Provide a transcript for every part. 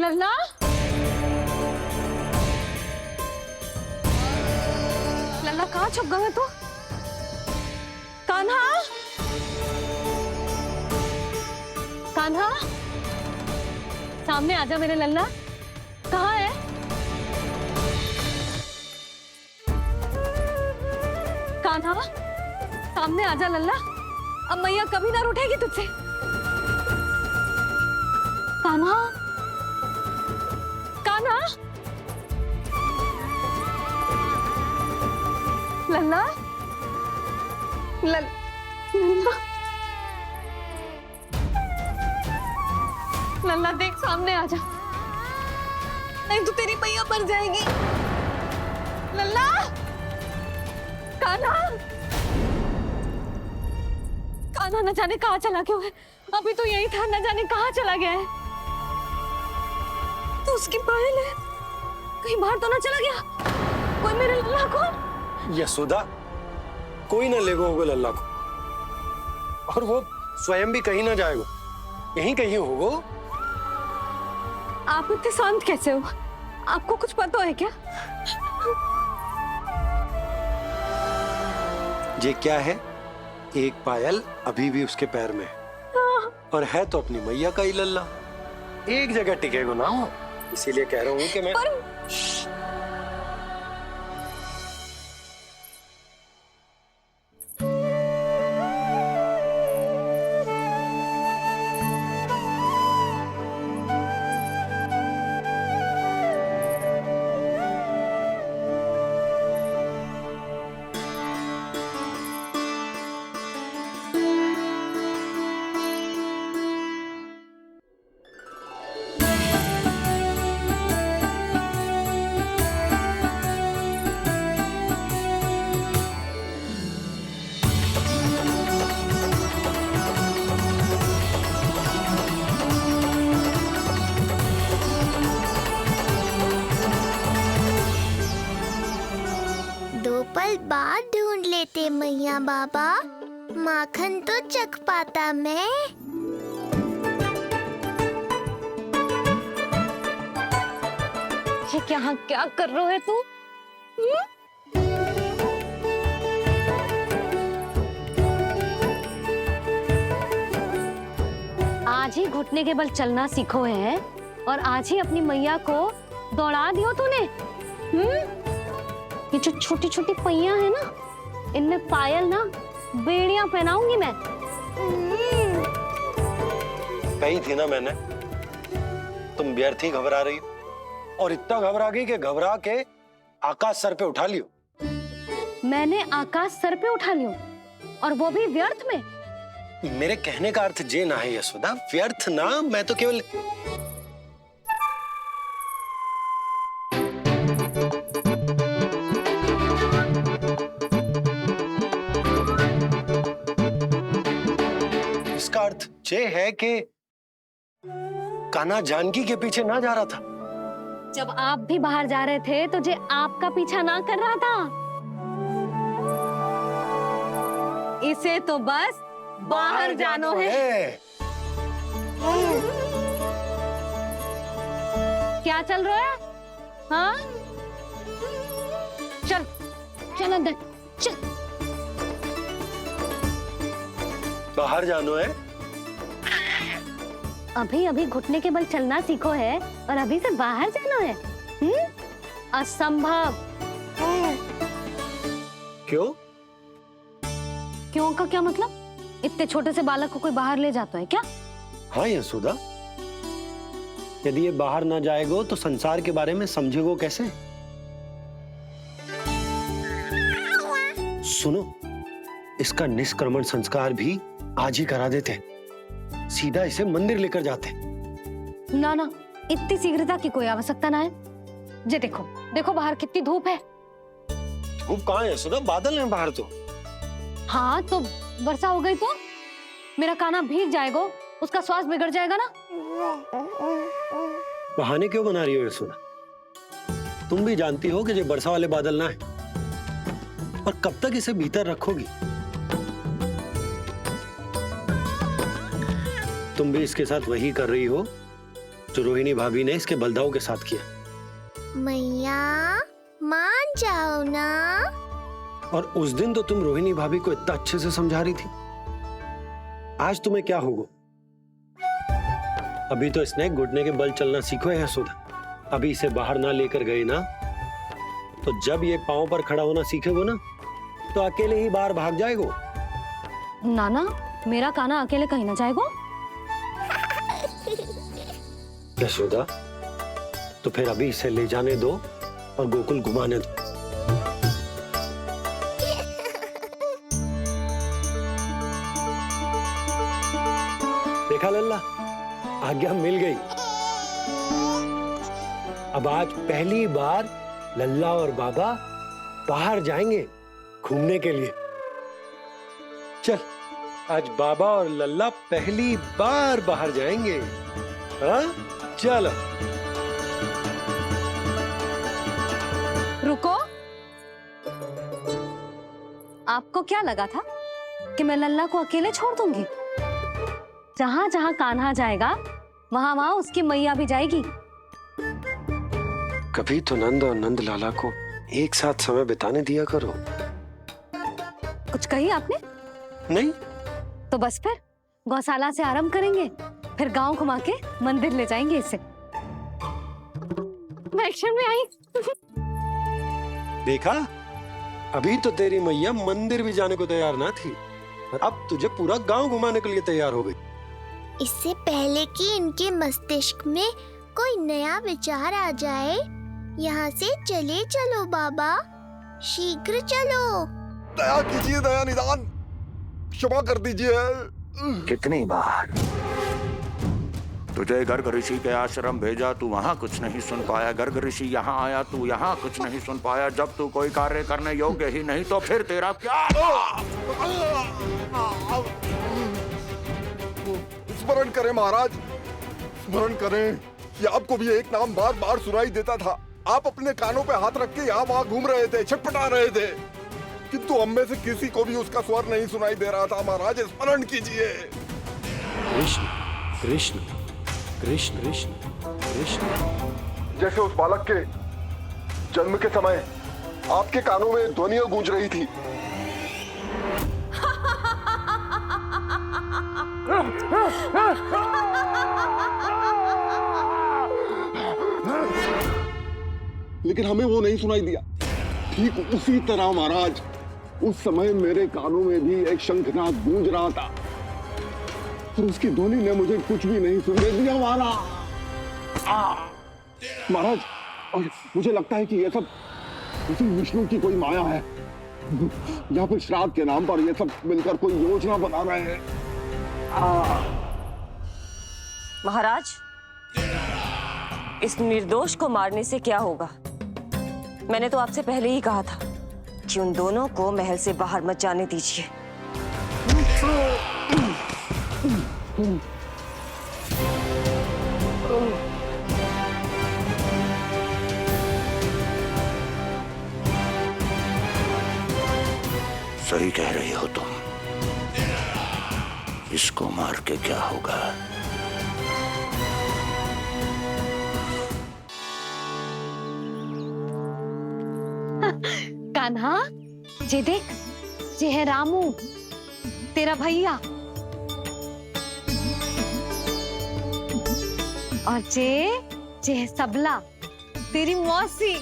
लल्ला, लल्ला कहाँ छुप गया तू? कान्हा, कान्हा, सामने आजा मेरे लल्ला। कहाँ है? कान्हा, सामने आजा लल्ला। अब मैया कभी ना रूठेगी तुझसे। कान्हा, कान्हा, लल्ला, लल्ला, लल्ला देख सामने आजा, नहीं तो तेरी मैया मर जाएगी। लल्ला, कान्हा, कान्हा न जाने कहाँ चला गया है। अभी तो यही था, न जाने कहाँ चला गया है। तो उसकी पायल है, कहीं बाहर तो ना चला गया कोई मेरे लल्ला को? यशोदा, कोई ना लेगा होगा लल्ला को, और वो स्वयं भी कहीं ना जाएगा, यहीं कहीं होगा। आप इतने शांत कैसे हो? आपको कुछ पता है क्या? ये क्या है? एक पायल अभी भी उसके पैर में है, और है तो अपनी मैया का ही लल्ला। एक जगह टिकेगा ना हो, इसीलिए कह रहा हूँ कि मैं पल बाद ढूंढ लेते मैया बाबा, माखन तो चख पाता मैं। ये क्या कर रहे है तू? आज ही घुटने के बल चलना सीखो है, और आज ही अपनी मैया को दौड़ा दियो तूने। ये जो छोटी छोटी पैया है ना, इनमें पायल ना बेड़ियां पहनाऊंगी मैं। कही थी ना मैंने, तुम व्यर्थ ही घबरा रही हो, और इतना घबरा गई कि घबरा के आकाश सर पे उठा लियो। मैंने आकाश सर पे उठा लियो, और वो भी व्यर्थ में? मेरे कहने का अर्थ जे ना है यशोदा, व्यर्थ ना, मैं तो केवल इसका अर्थ ये है कि कान्हा जानकी के पीछे ना जा रहा था। जब आप भी बाहर जा रहे थे तो जे आपका पीछा ना कर रहा था। इसे तो बस बाहर जानो है। क्या चल रहा है? हाँ, चल चल अंदर चल। बाहर जानो है? अभी अभी घुटने के बल चलना सीखो है, और अभी से बाहर जाना है? असंभव। क्यों? क्यों का क्या मतलब? इतने छोटे से बालक को कोई बाहर ले जाता है क्या? हाँ यशोदा, यदि ये बाहर ना जाएगो तो संसार के बारे में समझेगो कैसे? सुनो, इसका निष्क्रमण संस्कार भी आज ही करा देते, सीधा इसे मंदिर लेकर जाते। ना ना, इतनी शीघ्रता की कोई आवश्यकता ना है। जे देखो देखो बाहर कितनी धूप है। धूप कहाँ है यशोदा? बादल है बाहर तो। हाँ तो वर्षा हो गई तो मेरा कान्हा भीग जाएगा, उसका स्वास्थ्य बिगड़ जाएगा ना। बहाने क्यों बना रही हो यशोदा? तुम भी जानती हो कि ये वर्षा वाले बादल ना है, और कब तक इसे भीतर रखोगी? तुम भी इसके साथ वही कर रही हो जो रोहिणी भाभी ने इसके बलदाऊ के साथ किया। मैया मान जाओ ना। और उस दिन तो तुम रोहिणी भाभी को इतना अच्छे से समझा रही थी, आज तुम्हें क्या होगा? अभी तो इसने घुटने के बल चलना सीखो है यशोदा। अभी इसे बाहर ना लेकर गए ना, तो जब ये पांव पर खड़ा होना सीखेगो ना, तो अकेले ही बाहर भाग जाएगो। नाना, मेरा कान्हा अकेले कहीं ना जाएगा। यशोदा, तो फिर अभी इसे ले जाने दो और गोकुल घुमाने दो। देखा लल्ला, आज्ञा मिल गई। अब आज पहली बार लल्ला और बाबा बाहर जाएंगे घूमने के लिए। चल, आज बाबा और लल्ला पहली बार बाहर जाएंगे। हाँ, चलो। रुको, आपको क्या लगा था कि मैं लल्ला को अकेले छोड़ दूंगी? जहां जहां कान्हा जाएगा वहां वहां उसकी मैया भी जाएगी। कभी तो नंद और नंद लाला को एक साथ समय बिताने दिया करो। कुछ कही आपने? नहीं। तो बस फिर गौशाला से आरंभ करेंगे, फिर गांव घुमा के मंदिर ले जाएंगे इसे। मैं एक्शन में आई। देखा, अभी तो तेरी मैया मंदिर भी जाने को तैयार ना थी, और अब तुझे पूरा गांव घुमाने के लिए तैयार हो गई। इससे पहले कि इनके मस्तिष्क में कोई नया विचार आ जाए, यहाँ से चले चलो बाबा, शीघ्र चलो। दया कीजिए, दया निदान, क्षमा कर दीजिए। कितनी बार तुझे गर्ग ऋषि के आश्रम भेजा, तू वहाँ कुछ नहीं सुन पाया। गर्ग ऋषि यहाँ आया, तू यहाँ कुछ नहीं सुन पाया। जब तू कोई कार्य करने योग्य ही नहीं, तो फिर तेरा क्या? स्मरण करें महाराज, स्मरण करें कि आपको भी एक नाम बार बार सुनाई देता था। आप अपने कानों पे हाथ रख के यहाँ वहाँ घूम रहे थे, छटपटा रहे थे, किंतु हम में से किसी को भी उसका स्वर नहीं सुनाई दे रहा था। महाराज, स्मरण कीजिए। कृष्ण कृष्ण कृष्ण कृष्ण कृष्ण। जैसे उस बालक के जन्म के समय आपके कानों में ध्वनियां गूंज रही थी। लेकिन हमें वो नहीं सुनाई दिया। ठीक उसी तरह महाराज, उस समय मेरे कानों में भी एक शंखनाद गूंज रहा था, पर उसकी ध्वनि ने मुझे कुछ भी नहीं सुनने दिया। महाराज, और मुझे लगता है कि ये सब उसी विष्णु की कोई माया है, या फिर श्राद्ध के नाम पर ये सब मिलकर कोई योजना बना रहे हैं। महाराज, इस निर्दोष को मारने से क्या होगा? मैंने तो आपसे पहले ही कहा था कि उन दोनों को महल से बाहर मत जाने दीजिए। सही कह रही हो तुम। इसको मार के क्या होगा? कान्हा, जे देख, जे है रामू, तेरा भैया, और जे है सबला, तेरी मौसी।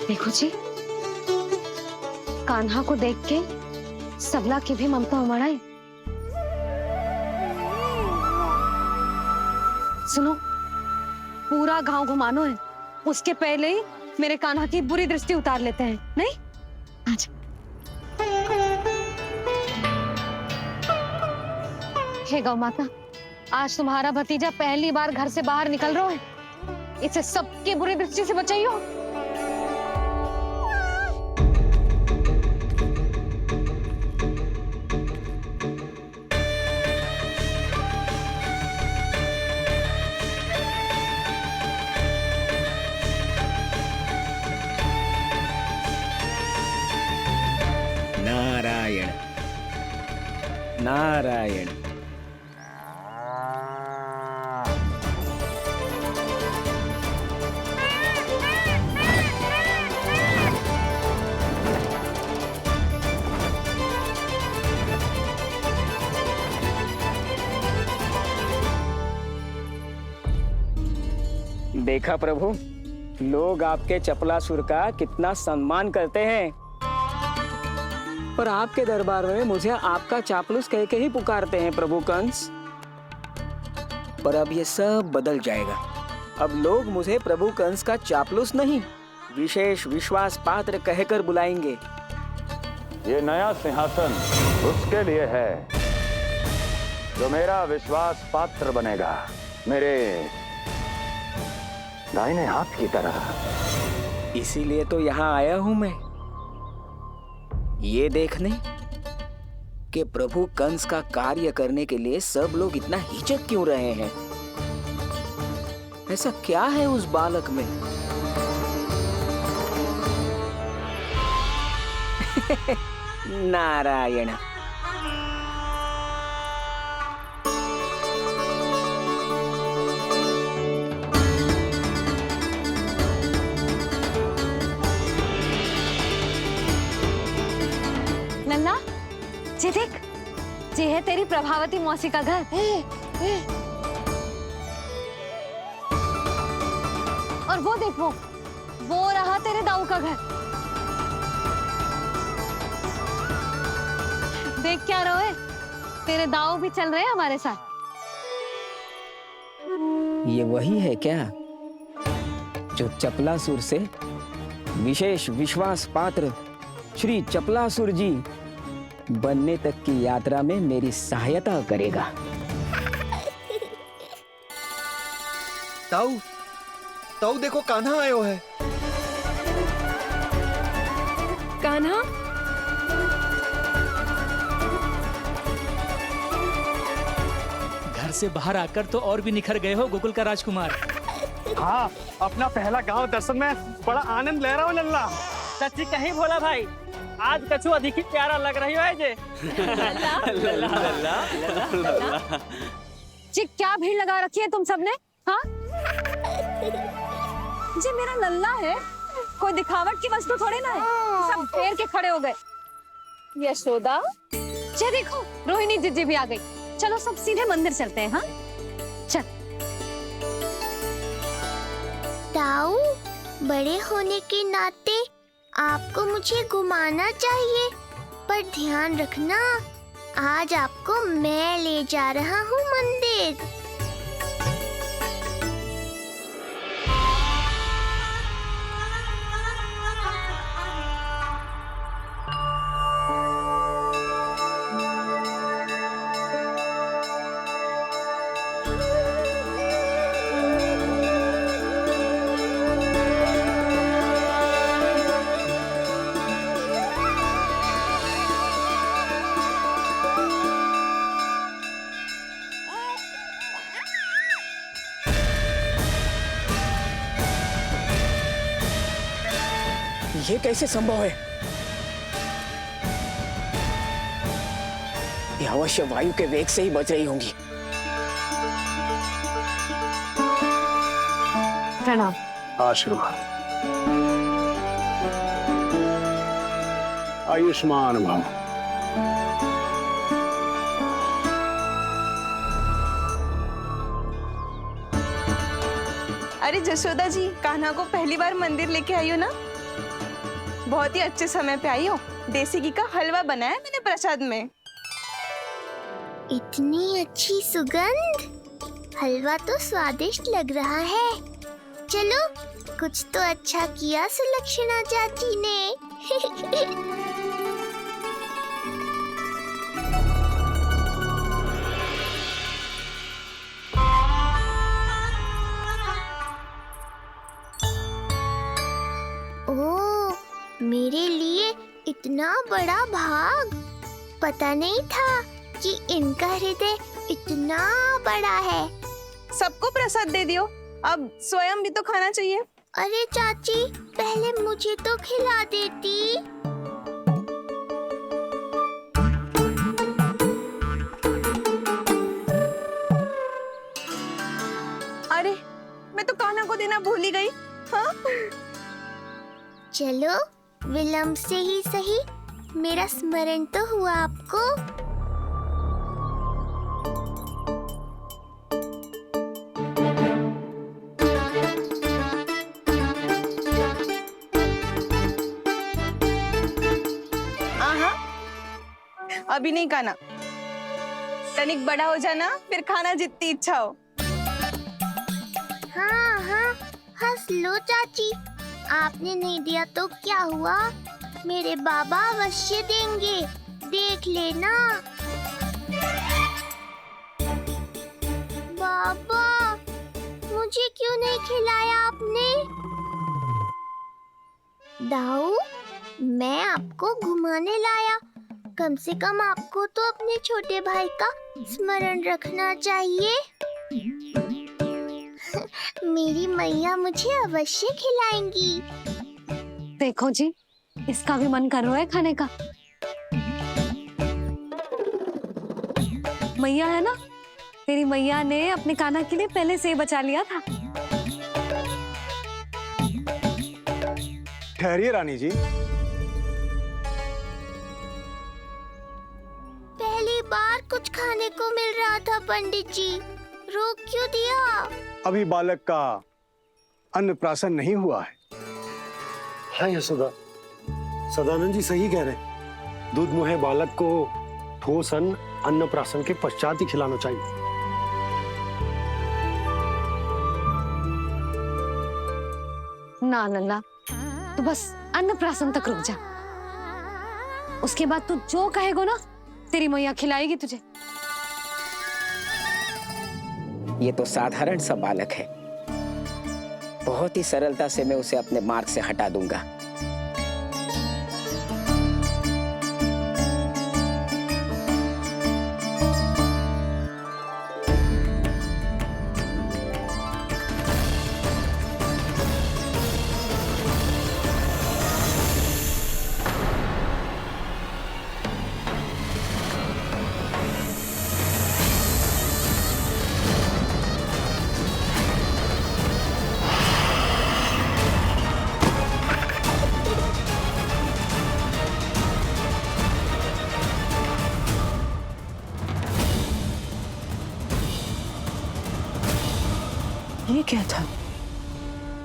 देखो जी, कान्हा को देख के सबला की भी ममता उमड़ आई। सुनो, पूरा गांव घुमानो है, उसके पहले ही मेरे कान्हा की बुरी दृष्टि उतार लेते हैं, नहीं? आज हे गौ माता, आज तुम्हारा भतीजा पहली बार घर से बाहर निकल रहा है, इसे सबकी बुरी दृष्टि से बचाइयो। नारायण। देखा प्रभु, लोग आपके चपलासुर का कितना सम्मान करते हैं, पर आपके दरबार में मुझे आपका चापलूस कह के ही पुकारते हैं प्रभु कंस। पर अब ये सब बदल जाएगा। अब लोग मुझे प्रभु कंस का चापलूस नहीं, विशेष विश्वास पात्र कहकर बुलाएंगे। ये नया सिंहासन उसके लिए है जो मेरा विश्वास पात्र बनेगा, मेरे दाहिने हाथ की तरह। इसीलिए तो यहाँ आया हूं मैं, ये देखने कि प्रभु कंस का कार्य करने के लिए सब लोग इतना हिचक क्यों रहे हैं। ऐसा क्या है उस बालक में? नारायण। लल्ला, जी देख, ये है तेरी प्रभावती मौसी का घर। और वो देख, वो रहा तेरे दाऊ का घर। देख क्या रहे, तेरे दाऊ भी चल रहे हैं हमारे साथ। ये वही है क्या जो चपलासुर से विशेष विश्वास पात्र श्री चपलासुर जी बनने तक की यात्रा में मेरी सहायता करेगा? ताऊ, ताऊ देखो कान्हा आयो है। कान्हा, घर से बाहर आकर तो और भी निखर गए हो गोकुल का राजकुमार। हाँ, अपना पहला गांव दर्शन में बड़ा आनंद ले रहा हूँ लल्ला। सच्ची कहीं बोला भाई, आज कछु अधिक ही प्यारा लग रही है जे। जी क्या भीड़ लगा रखी है तुम सबने? हाँ, जी मेरा लल्ला है, कोई दिखावट की वस्तु थोड़ी ना है। सब घेर के खड़े हो गए। यशोदा, ये देखो रोहिणी जीजी भी आ गई। चलो सब सीधे मंदिर चलते हैं। हाँ चल। ताऊ, बड़े होने के नाते आपको मुझे घुमाना चाहिए, पर ध्यान रखना, आज आपको मैं ले जा रहा हूँ मंदिर। ये कैसे संभव है? ये अवश्य वायु के वेग से ही बच रही होंगी। प्रणाम। आशीर्वाद। आयुष्मान भव। अरे जशोदा जी, कान्हा को पहली बार मंदिर लेके आई हो ना? बहुत ही अच्छे समय पे आई हो। देसी घी का हलवा बनाया मैंने प्रसाद में। इतनी अच्छी सुगंध, हलवा तो स्वादिष्ट लग रहा है। चलो, कुछ तो अच्छा किया सुलक्षणा चाची ने। ओह, मेरे लिए इतना बड़ा भाग। पता नहीं था कि इनका हृदय इतना बड़ा है। सबको प्रसाद दे दियो, अब स्वयं भी तो खाना चाहिए। अरे चाची, पहले मुझे तो खिला देती। कान्हा को देना भूल ही गई। हाँ? चलो विलंब से ही सही, मेरा स्मरण तो हुआ आपको। आहा, अभी नहीं कान्हा, तनिक बड़ा हो जाना, फिर खाना जितनी इच्छा हो। हाँ हाँ, हंस लो चाची, आपने नहीं दिया तो क्या हुआ, मेरे बाबा अवश्य देंगे, देख लेना। बाबा, मुझे क्यों नहीं खिलाया आपने? दाऊ, मैं आपको घुमाने लाया, कम से कम आपको तो अपने छोटे भाई का स्मरण रखना चाहिए। मेरी मैया मुझे अवश्य खिलाएंगी। देखो जी, इसका भी मन कर रहा है खाने का। मैया है ना, तेरी मैया ने अपने कान्हा के लिए पहले से ही बचा लिया था। ठहरिए रानी जी, पहली बार कुछ खाने को मिल रहा था पंडित जी, रोक क्यों दिया? अभी बालक का अन्नप्राशन नहीं हुआ है। हाँ यशोदा, सदानंद जी सही कह रहे। दूध मुहे बालक को ठोस अन्नप्राशन के पश्चात ही खिलाना चाहिए। ना लल्ला, तू बस अन्नप्राशन तक रुक जा, उसके बाद तू जो कहेगो ना, तेरी मैया खिलाएगी तुझे। ये तो साधारण सा बालक है, बहुत ही सरलता से मैं उसे अपने मार्ग से हटा दूंगा। ये क्या था?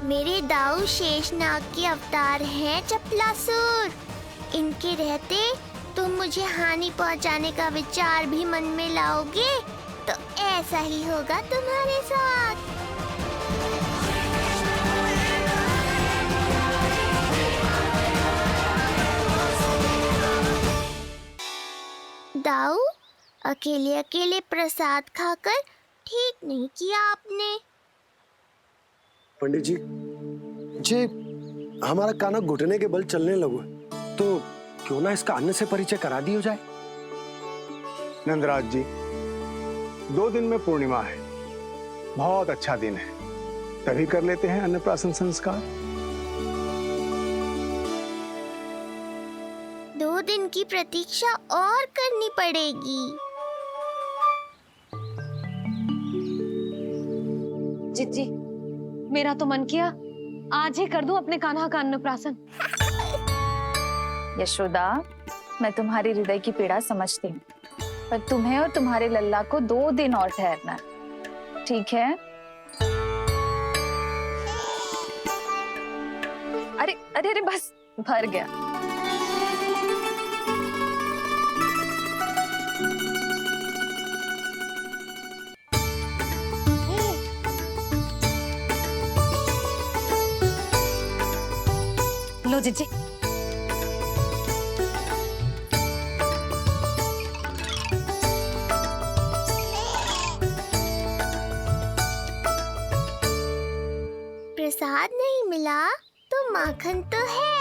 मेरे दाऊ शेषनाग के अवतार हैं चपलासुर। इनके रहते तुम मुझे हानि पहुंचाने का विचार भी मन में लाओगे तो ऐसा ही होगा तुम्हारे साथ। दाऊ, अकेले अकेले प्रसाद खाकर ठीक नहीं किया आपने। पंडित जी, जे हमारा कान्हा घुटने के बल चलने लगो तो क्यों ना इसका अन्न से परिचय करा दिया जाए। नंदराज जी, 2 दिन में पूर्णिमा है, बहुत अच्छा दिन है, तभी कर लेते हैं अन्नप्राशन संस्कार। 2 दिन की प्रतीक्षा और करनी पड़ेगी। जिज्जी, मेरा तो मन किया आज ही कर दूं अपने कान्हा का अन्नप्राशन। यशोदा, मैं तुम्हारी हृदय की पीड़ा समझती हूँ, पर तुम्हें और तुम्हारे लल्ला को 2 दिन और ठहरना है, ठीक है? अरे अरे अरे, बस भर गया। लो जिज्जी। प्रसाद नहीं मिला तो माखन तो है।